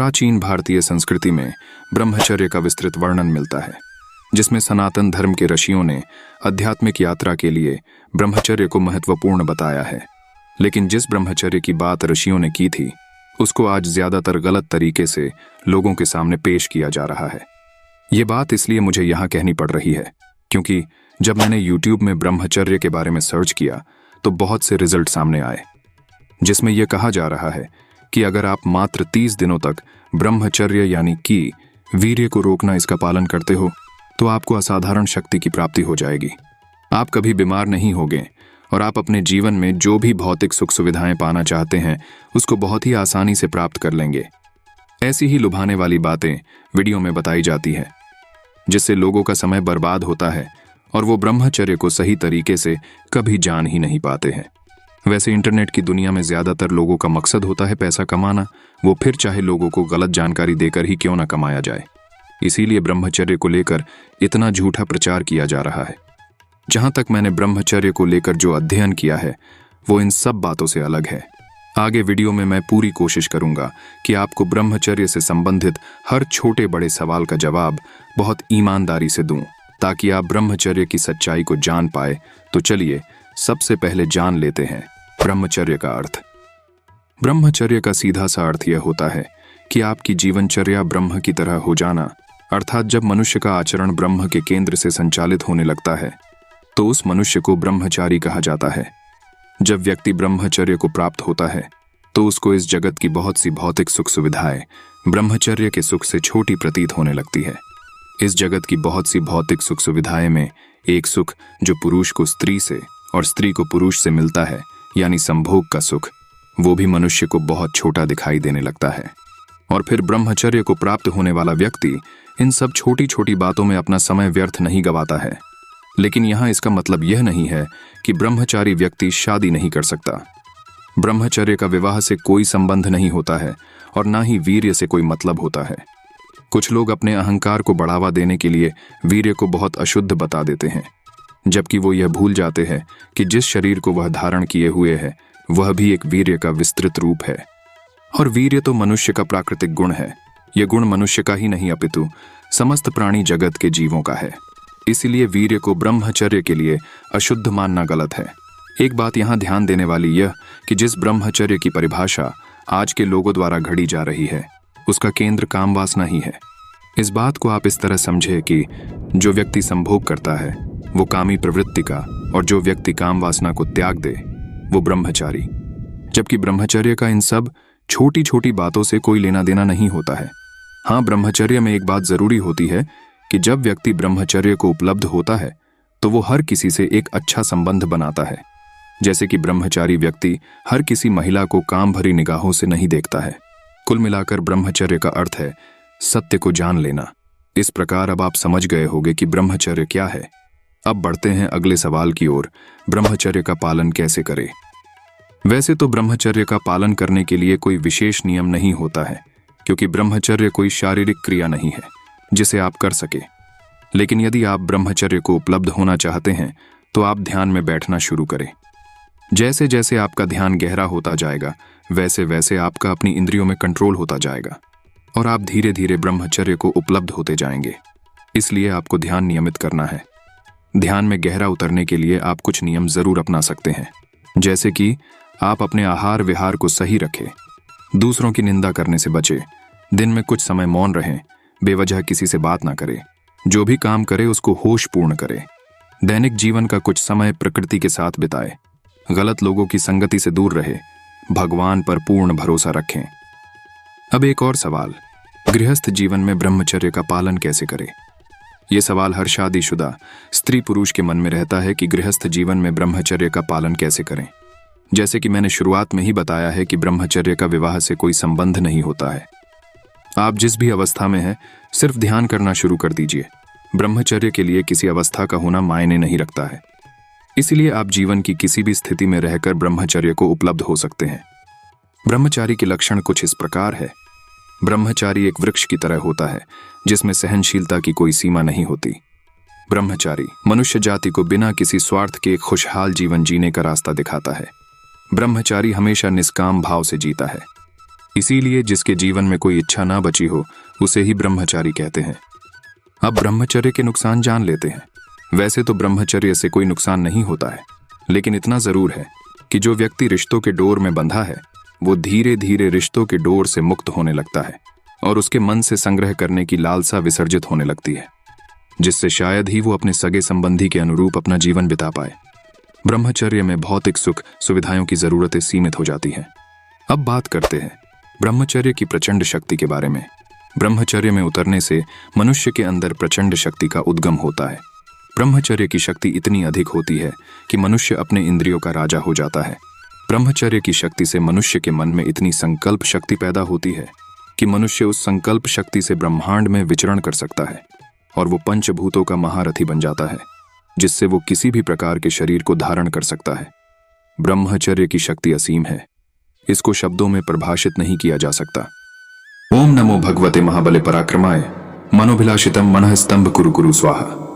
प्राचीन भारतीय संस्कृति में ब्रह्मचर्य का विस्तृत वर्णन मिलता है, जिसमें सनातन धर्म के ऋषियों ने आध्यात्मिक यात्रा के लिए ब्रह्मचर्य को महत्वपूर्ण बताया है। लेकिन जिस ब्रह्मचर्य की बात ऋषियों ने की थी, उसको आज ज्यादातर गलत तरीके से लोगों के सामने पेश किया जा रहा है। ये बात इसलिए मुझे यहाँ कहनी पड़ रही है क्योंकि जब मैंने YouTube में ब्रह्मचर्य के बारे में सर्च किया तो बहुत से रिजल्ट सामने आए, जिसमें यह कहा जा रहा है कि अगर आप मात्र 30 दिनों तक ब्रह्मचर्य यानी कि वीर्य को रोकना इसका पालन करते हो तो आपको असाधारण शक्ति की प्राप्ति हो जाएगी। आप कभी बीमार नहीं होंगे और आप अपने जीवन में जो भी भौतिक सुख सुविधाएं पाना चाहते हैं उसको बहुत ही आसानी से प्राप्त कर लेंगे। ऐसी ही लुभाने वाली बातें वीडियो में बताई जाती है, जिससे लोगों का समय बर्बाद होता है और वो ब्रह्मचर्य को सही तरीके से कभी जान ही नहीं पाते हैं। वैसे इंटरनेट की दुनिया में ज्यादातर लोगों का मकसद होता है पैसा कमाना, वो फिर चाहे लोगों को गलत जानकारी देकर ही क्यों ना कमाया जाए। इसीलिए ब्रह्मचर्य को लेकर इतना झूठा प्रचार किया जा रहा है। जहां तक मैंने ब्रह्मचर्य को लेकर जो अध्ययन किया है वो इन सब बातों से अलग है। आगे वीडियो में मैं पूरी कोशिश करूंगा कि आपको ब्रह्मचर्य से संबंधित हर छोटे बड़े सवाल का जवाब बहुत ईमानदारी से दूं, ताकि आप ब्रह्मचर्य की सच्चाई को जान पाए। तो चलिए सबसे पहले जान लेते हैं ब्रह्मचर्य का अर्थ। ब्रह्मचर्य का सीधा सा अर्थ यह होता है कि आपकी जीवनचर्या ब्रह्म की तरह हो जाना, अर्थात जब मनुष्य का आचरण ब्रह्म के केंद्र से संचालित होने लगता है तो उस मनुष्य को ब्रह्मचारी कहा जाता है। जब व्यक्ति ब्रह्मचर्य को प्राप्त होता है तो उसको इस जगत की बहुत सी भौतिक सुख सुविधाएं ब्रह्मचर्य के सुख से छोटी प्रतीत होने लगती है। इस जगत की बहुत सी भौतिक सुख सुविधाएं में एक सुख जो पुरुष को स्त्री से और स्त्री को पुरुष से मिलता है, यानी संभोग का सुख, वो भी मनुष्य को बहुत छोटा दिखाई देने लगता है। और फिर ब्रह्मचर्य को प्राप्त होने वाला व्यक्ति इन सब छोटी छोटी बातों में अपना समय व्यर्थ नहीं गवाता है। लेकिन यहाँ इसका मतलब यह नहीं है कि ब्रह्मचारी व्यक्ति शादी नहीं कर सकता। ब्रह्मचर्य का विवाह से कोई संबंध नहीं होता है और ना ही वीर्य से कोई मतलब होता है। कुछ लोग अपने अहंकार को बढ़ावा देने के लिए वीर्य को बहुत अशुद्ध बता देते हैं, जबकि वो यह भूल जाते हैं कि जिस शरीर को वह धारण किए हुए है वह भी एक वीर्य का विस्तृत रूप है। और वीर्य तो मनुष्य का प्राकृतिक गुण है। यह गुण मनुष्य का ही नहीं अपितु समस्त प्राणी जगत के जीवों का है। इसीलिए वीर्य को ब्रह्मचर्य के लिए अशुद्ध मानना गलत है। एक बात यहाँ ध्यान देने वाली यह कि जिस ब्रह्मचर्य की परिभाषा आज के लोगों द्वारा घड़ी जा रही है उसका केंद्र काम वासना ही है। इस बात को आप इस तरह समझे कि जो व्यक्ति संभोग करता है वो कामी प्रवृत्ति का और जो व्यक्ति काम वासना को त्याग दे वो ब्रह्मचारी। जबकि ब्रह्मचर्य का इन सब छोटी छोटी बातों से कोई लेना देना नहीं होता है। हाँ, ब्रह्मचर्य में एक बात जरूरी होती है कि जब व्यक्ति ब्रह्मचर्य को उपलब्ध होता है तो वो हर किसी से एक अच्छा संबंध बनाता है। जैसे कि ब्रह्मचारी व्यक्ति हर किसी महिला को काम भरी निगाहों से नहीं देखता है। कुल मिलाकर ब्रह्मचर्य का अर्थ है सत्य को जान लेना। इस प्रकार अब आप समझ गए होंगे कि ब्रह्मचर्य क्या है। अब बढ़ते हैं अगले सवाल की ओर, ब्रह्मचर्य का पालन कैसे करें। वैसे तो ब्रह्मचर्य का पालन करने के लिए कोई विशेष नियम नहीं होता है, क्योंकि ब्रह्मचर्य कोई शारीरिक क्रिया नहीं है जिसे आप कर सके। लेकिन यदि आप ब्रह्मचर्य को उपलब्ध होना चाहते हैं तो आप ध्यान में बैठना शुरू करें। जैसे जैसे आपका ध्यान गहरा होता जाएगा वैसे वैसे आपका अपनी इंद्रियों में कंट्रोल होता जाएगा और आप धीरे धीरे ब्रह्मचर्य को उपलब्ध होते जाएंगे। इसलिए आपको ध्यान नियमित करना है। ध्यान में गहरा उतरने के लिए आप कुछ नियम जरूर अपना सकते हैं, जैसे कि आप अपने आहार विहार को सही रखें, दूसरों की निंदा करने से बचें, दिन में कुछ समय मौन रहें, बेवजह किसी से बात ना करें, जो भी काम करे उसको होशपूर्ण करें, दैनिक जीवन का कुछ समय प्रकृति के साथ बिताए, गलत लोगों की संगति से दूर रहे, भगवान पर पूर्ण भरोसा रखें। अब एक और सवाल, गृहस्थ जीवन में ब्रह्मचर्य का पालन कैसे करें। यह सवाल हर शादीशुदा स्त्री पुरुष के मन में रहता है कि गृहस्थ जीवन में ब्रह्मचर्य का पालन कैसे करें। जैसे कि मैंने शुरुआत में ही बताया है कि ब्रह्मचर्य का विवाह से कोई संबंध नहीं होता है। आप जिस भी अवस्था में हैं सिर्फ ध्यान करना शुरू कर दीजिए। ब्रह्मचर्य के लिए किसी अवस्था का होना मायने नहीं रखता है। इसलिए आप जीवन की किसी भी स्थिति में रहकर ब्रह्मचर्य को उपलब्ध हो सकते हैं। ब्रह्मचारी के लक्षण कुछ इस प्रकार है। ब्रह्मचारी एक वृक्ष की तरह होता है जिसमें सहनशीलता की कोई सीमा नहीं होती। ब्रह्मचारी मनुष्य जाति को बिना किसी स्वार्थ के एक खुशहाल जीवन जीने का रास्ता दिखाता है। ब्रह्मचारी हमेशा निष्काम भाव से जीता है। इसीलिए जिसके जीवन में कोई इच्छा ना बची हो उसे ही ब्रह्मचारी कहते हैं। अब ब्रह्मचर्य के नुकसान जान लेते हैं। वैसे तो ब्रह्मचर्य से कोई नुकसान नहीं होता है, लेकिन इतना जरूर है कि जो व्यक्ति रिश्तों के डोर में बंधा है वो धीरे धीरे रिश्तों के डोर से मुक्त होने लगता है और उसके मन से संग्रह करने की लालसा विसर्जित होने लगती है, जिससे शायद ही वो अपने सगे संबंधी के अनुरूप अपना जीवन बिता पाए। ब्रह्मचर्य में भौतिक सुख सुविधाओं की जरूरतें सीमित हो जाती हैं। अब बात करते हैं ब्रह्मचर्य की प्रचंड शक्ति के बारे में। ब्रह्मचर्य में उतरने से मनुष्य के अंदर प्रचंड शक्ति का उद्गम होता है। ब्रह्मचर्य की शक्ति इतनी अधिक होती है कि मनुष्य अपने इंद्रियों का राजा हो जाता है। ब्रह्मचर्य की शक्ति से मनुष्य के मन में इतनी संकल्प शक्ति पैदा होती है कि मनुष्य उस संकल्प शक्ति से ब्रह्मांड में विचरण कर सकता है और वो पंचभूतों का महारथी बन जाता है, जिससे वो किसी भी प्रकार के शरीर को धारण कर सकता है। ब्रह्मचर्य की शक्ति असीम है, इसको शब्दों में परिभाषित नहीं किया जा सकता। ओम नमो भगवते महाबले पराक्रमाय मनोभिलाषितम मनः स्तंभ कुरु कुरु स्वाहा।